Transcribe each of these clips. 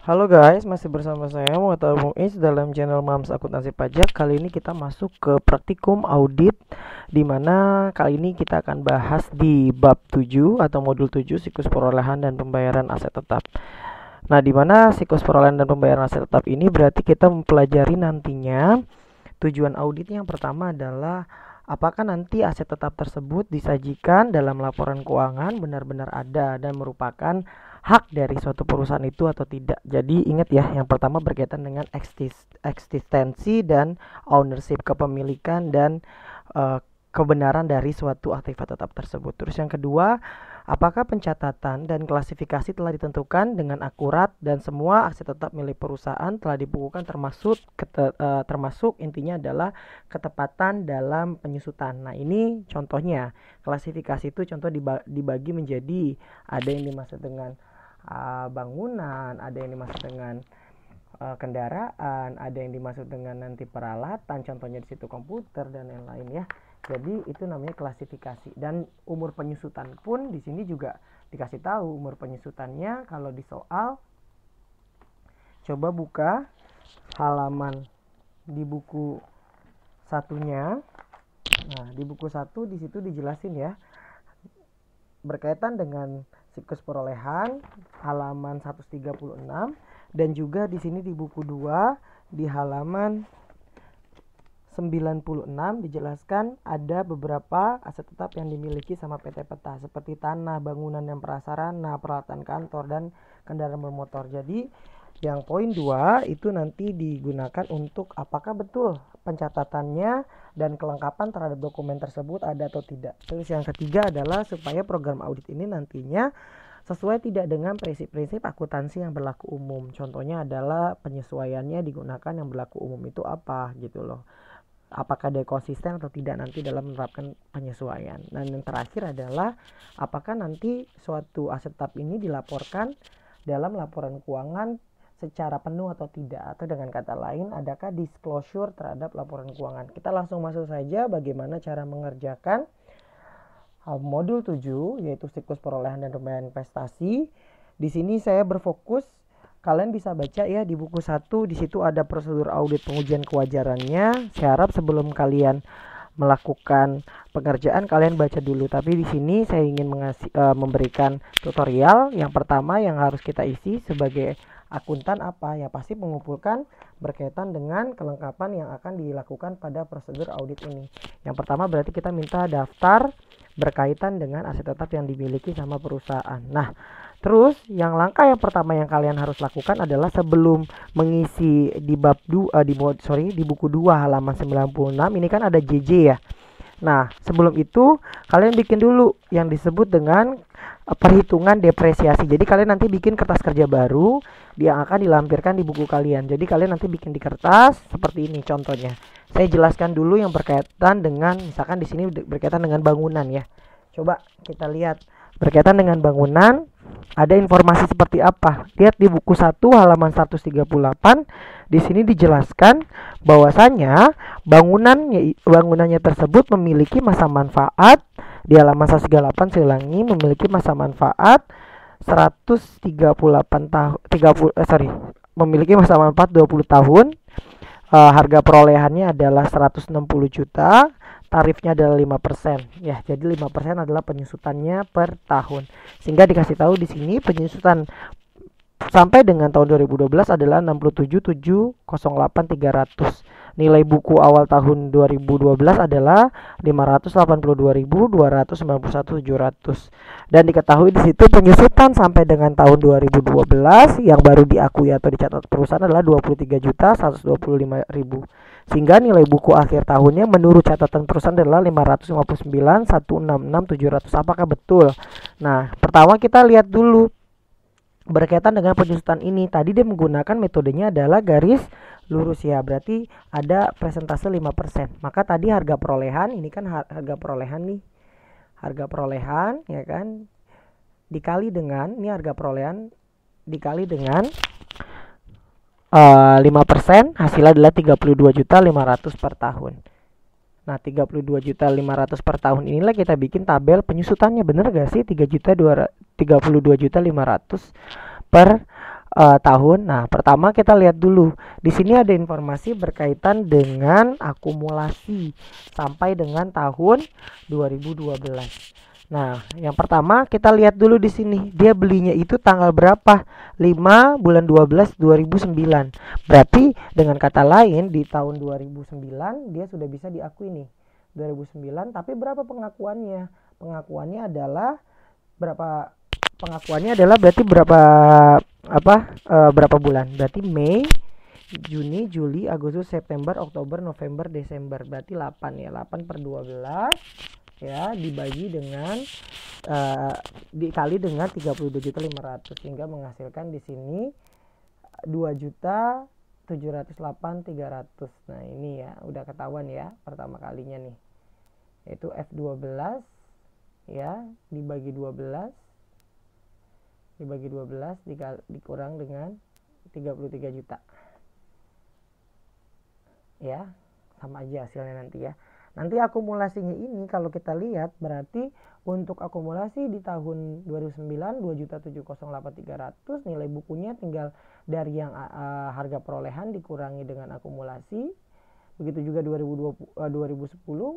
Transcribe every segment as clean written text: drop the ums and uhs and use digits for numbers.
Halo guys, masih bersama saya Muhammad Muiz dalam channel Mams Akuntansi Pajak. Kali ini kita masuk ke praktikum audit, di mana kali ini kita akan bahas di bab 7 atau modul 7 siklus perolehan dan pembayaran aset tetap. Nah, di mana siklus perolehan dan pembayaran aset tetap ini berarti kita mempelajari nantinya tujuan auditnya. Yang pertama adalah apakah nanti aset tetap tersebut disajikan dalam laporan keuangan benar-benar ada dan merupakan hak dari suatu perusahaan itu atau tidak. Jadi ingat ya, yang pertama berkaitan dengan eksistensi dan ownership, kepemilikan dan kebenaran dari suatu aktivitas tetap tersebut. Terus yang kedua, apakah pencatatan dan klasifikasi telah ditentukan dengan akurat dan semua aset tetap milik perusahaan telah dibukukan termasuk intinya adalah ketepatan dalam penyusutan. Nah, ini contohnya. Klasifikasi itu contoh dibagi menjadi ada yang dimaksud dengan bangunan, ada yang dimaksud dengan kendaraan, ada yang dimaksud dengan nanti peralatan, contohnya di situ komputer dan lain-lain ya. Jadi itu namanya klasifikasi. Dan umur penyusutan pun di sini juga dikasih tahu umur penyusutannya. Kalau di soal, coba buka halaman di buku satunya. Nah, di buku 1 di situ dijelasin ya, berkaitan dengan siklus perolehan halaman 136, dan juga di sini di buku 2 di halaman 96 dijelaskan ada beberapa aset tetap yang dimiliki sama PT Peta seperti tanah, bangunan dan prasarana, peralatan kantor dan kendaraan bermotor. Jadi yang poin 2 itu nanti digunakan untuk apakah betul pencatatannya dan kelengkapan terhadap dokumen tersebut ada atau tidak. Terus yang ketiga adalah supaya program audit ini nantinya sesuai tidak dengan prinsip-prinsip akuntansi yang berlaku umum. Contohnya adalah penyesuaiannya digunakan yang berlaku umum itu apa gitu loh. Apakah dia konsisten atau tidak nanti dalam menerapkan penyesuaian. Dan yang terakhir adalah apakah nanti suatu aset tetap ini dilaporkan dalam laporan keuangan secara penuh atau tidak, atau dengan kata lain adakah disclosure terhadap laporan keuangan. Kita langsung masuk saja bagaimana cara mengerjakan modul 7 yaitu siklus perolehan dan pembayaran investasi. Di sini saya berfokus, kalian bisa baca ya di buku 1, di situ ada prosedur audit pengujian kewajarannya. Saya harap sebelum kalian melakukan pengerjaan kalian baca dulu, tapi di sini saya ingin memberikan tutorial. Yang pertama yang harus kita isi sebagai akuntan apa ya, pasti mengumpulkan berkaitan dengan kelengkapan yang akan dilakukan pada prosedur audit ini. Yang pertama berarti kita minta daftar berkaitan dengan aset tetap yang dimiliki sama perusahaan. Nah, terus yang langkah yang pertama yang kalian harus lakukan adalah sebelum mengisi di bab di buku 2 halaman 96 ini kan ada JJ ya. Nah, sebelum itu kalian bikin dulu yang disebut dengan perhitungan depresiasi. Jadi kalian nanti bikin kertas kerja baru yang akan dilampirkan di buku kalian. Jadi kalian nanti bikin di kertas seperti ini contohnya. Saya jelaskan dulu yang berkaitan dengan, misalkan di sini berkaitan dengan bangunan ya. Coba kita lihat berkaitan dengan bangunan ada informasi seperti apa. Lihat di buku 1 halaman 138. Di sini dijelaskan bahwasanya bangunannya tersebut memiliki masa manfaat. Di halaman 138 saya ulangi, memiliki masa manfaat 138 tahun memiliki masa manfaat 20 tahun. Harga perolehannya adalah 160 juta. Tarifnya adalah 5% ya. Jadi 5% adalah penyusutannya per tahun. Sehingga dikasih tahu di sini penyusutan sampai dengan tahun 2012 adalah 67.708.300. Nilai buku awal tahun 2012 adalah 582.291.700. Dan diketahui di situ penyusutan sampai dengan tahun 2012 yang baru diakui atau dicatat perusahaan adalah 23.125.000. Sehingga nilai buku akhir tahunnya menurut catatan perusahaan adalah 559.166.700. Apakah betul? Nah, pertama kita lihat dulu berkaitan dengan penyusutan ini. Tadi dia menggunakan metodenya adalah garis lurus ya, berarti ada persentase 5%. Maka tadi harga perolehan, ini kan harga perolehan nih, harga perolehan ya kan, dikali dengan, ini harga perolehan dikali dengan 5%, hasilnya adalah 32.500.000 per tahun. Nah, 32.500.000 per tahun inilah kita bikin tabel penyusutannya. Bener gak sih 32.500.000 per tahun. Nah, pertama kita lihat dulu. Di sini ada informasi berkaitan dengan akumulasi sampai dengan tahun 2012. Nah, yang pertama kita lihat dulu di sini. Dia belinya itu tanggal berapa? 5 bulan 12 2009. Berarti dengan kata lain di tahun 2009 dia sudah bisa diakui nih. 2009, tapi berapa pengakuannya? Pengakuannya adalah berarti berapa bulan? Berarti Mei, Juni, Juli, Agustus, September, Oktober, November, Desember. Berarti 8 ya. 8 per 12 ya dibagi dengan dikali dengan 32.500 sehingga menghasilkan di sini 2.708.300. Nah, ini ya udah ketahuan ya pertama kalinya nih. Yaitu F12 ya dibagi 12 dikurang dengan 33 juta. Ya, sama aja hasilnya nanti ya. Nanti akumulasinya ini kalau kita lihat berarti untuk akumulasi di tahun 2009 2.708.300, nilai bukunya tinggal dari yang harga perolehan dikurangi dengan akumulasi. Begitu juga 2010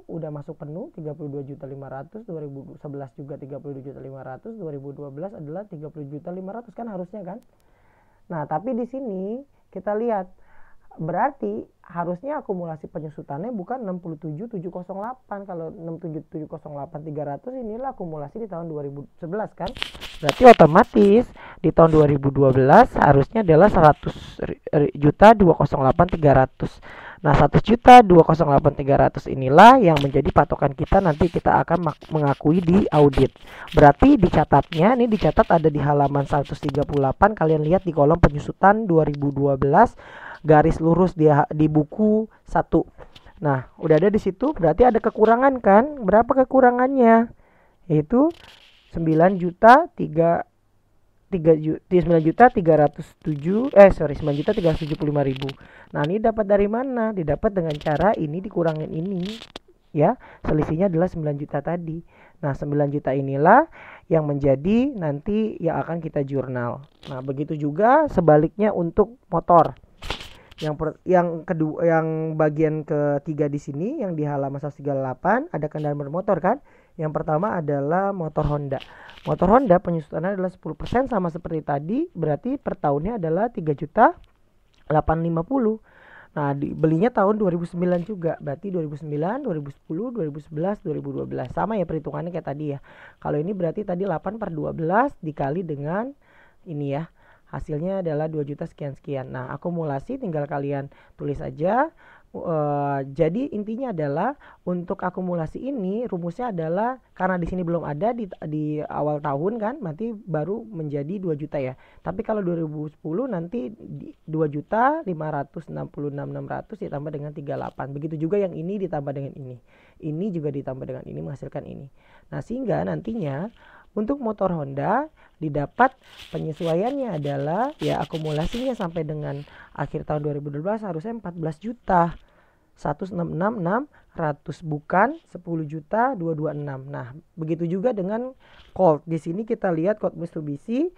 udah masuk penuh 32.500.000, 2011 juga 32.500.000, 2012 adalah 30.500.000 kan harusnya kan. Nah, tapi di sini kita lihat berarti harusnya akumulasi penyusutannya bukan 67.708. Kalau 67.708.300 inilah akumulasi di tahun 2011 kan. Berarti otomatis di tahun 2012 harusnya adalah 100.208.300. Nah, 100.208.300 inilah yang menjadi patokan kita nanti kita akan mengakui di audit. Berarti dicatatnya, ini dicatat ada di halaman 138. Kalian lihat di kolom penyusutan 2012 garis lurus di buku 1. Nah, udah ada di situ, berarti ada kekurangan kan? Berapa kekurangannya? Yaitu 9.375.000. Nah, ini dapat dari mana? Didapat dengan cara ini dikurangin ini. Ya, selisihnya adalah 9 juta tadi. Nah, 9 juta inilah yang menjadi nanti yang akan kita jurnal. Nah, begitu juga sebaliknya untuk motor. Yang kedua, yang bagian ketiga di sini yang di halaman 138 ada kendaraan bermotor kan. Yang pertama adalah motor Honda. Motor Honda penyusutannya adalah 10% sama seperti tadi, berarti per tahunnya adalah 3.850.000. Nah, belinya tahun 2009 juga. Berarti 2009, 2010, 2011, 2012. Sama ya perhitungannya kayak tadi ya. Kalau ini berarti tadi 8 per 12 dikali dengan ini ya. Hasilnya adalah 2 juta sekian-sekian. Nah, akumulasi tinggal kalian tulis aja. Jadi intinya adalah untuk akumulasi ini rumusnya adalah karena di sini belum ada di awal tahun kan, nanti baru menjadi 2 juta ya. Tapi kalau 2010 nanti 2.566.600 ditambah dengan 38. Begitu juga yang ini ditambah dengan ini. Ini juga ditambah dengan ini menghasilkan ini. Nah, sehingga nantinya untuk motor Honda didapat penyesuaiannya adalah ya akumulasinya sampai dengan akhir tahun 2012 harusnya 14 juta 166.600 bukan 10.226. Nah, begitu juga dengan Colt. Di sini kita lihat Colt Mitsubishi.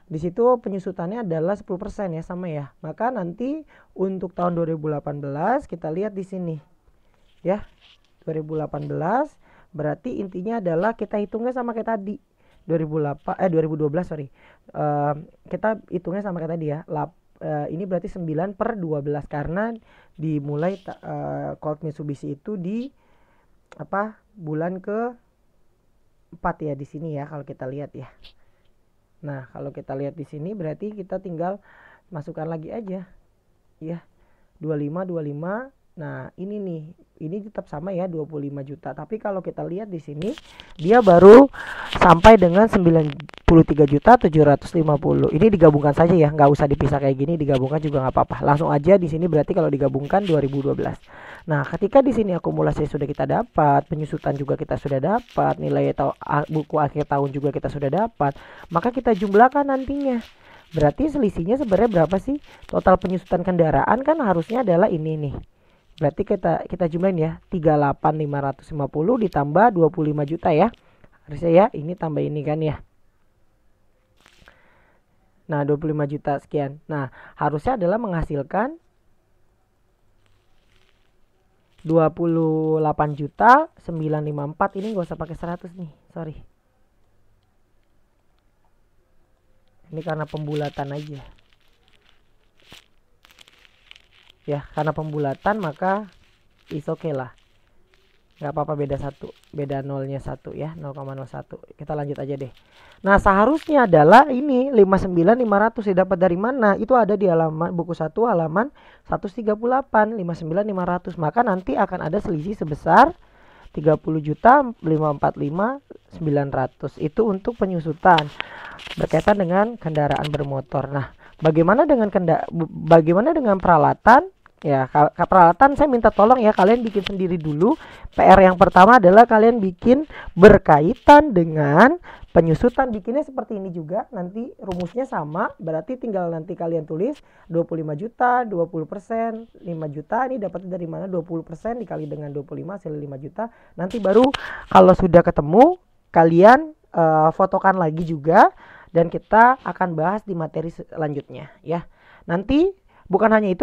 Di situ penyusutannya adalah 10% ya, sama ya. Maka nanti untuk tahun 2018 kita lihat di sini. Ya. 2018 berarti intinya adalah kita hitungnya sama kayak tadi. 2012 kita hitungnya sama kayak tadi ya. Ini berarti 9 per 12 karena dimulai Colt Mitsubishi itu di bulan ke 4 ya di sini ya kalau kita lihat ya. Nah, kalau kita lihat di sini berarti kita tinggal masukkan lagi aja ya. 25. Nah, ini nih, ini tetap sama ya 25 juta. Tapi kalau kita lihat di sini dia baru sampai dengan 93.750. Ini digabungkan saja ya, nggak usah dipisah kayak gini, digabungkan juga nggak apa-apa. Langsung aja di sini berarti kalau digabungkan 2012. Nah, ketika di sini akumulasi sudah kita dapat, penyusutan juga kita sudah dapat, nilai buku akhir tahun juga kita sudah dapat, maka kita jumlahkan nantinya. Berarti selisihnya sebenarnya berapa sih? Total penyusutan kendaraan kan harusnya adalah ini nih. Berarti kita jumlahin ya, 38.550 ditambah 25 juta ya. Harusnya ya, ini tambah ini kan ya. Nah, 25 juta sekian. Nah, harusnya adalah menghasilkan 28 juta 954. Ini gak usah pakai 100 nih, sorry. Ini karena pembulatan aja. Ya, karena pembulatan maka is oke lah. Gak apa-apa beda 1, beda nolnya 1 ya, 0,01. Kita lanjut aja deh. Nah, seharusnya adalah ini 59.500 didapat dari mana? Itu ada di halaman buku 1 halaman 138, 59.500. Maka nanti akan ada selisih sebesar 30.545.900. Itu untuk penyusutan berkaitan dengan kendaraan bermotor. Nah, bagaimana dengan peralatan? Ya, peralatan saya minta tolong ya, kalian bikin sendiri dulu. PR yang pertama adalah kalian bikin berkaitan dengan penyusutan. Bikinnya seperti ini juga, nanti rumusnya sama. Berarti tinggal nanti kalian tulis 25 juta, 20%, 5 juta. Ini dapat dari mana? 20% dikali dengan 25 hasil 5 juta. Nanti baru kalau sudah ketemu, kalian fotokan lagi juga. Dan kita akan bahas di materi selanjutnya ya. Nanti bukan hanya itu,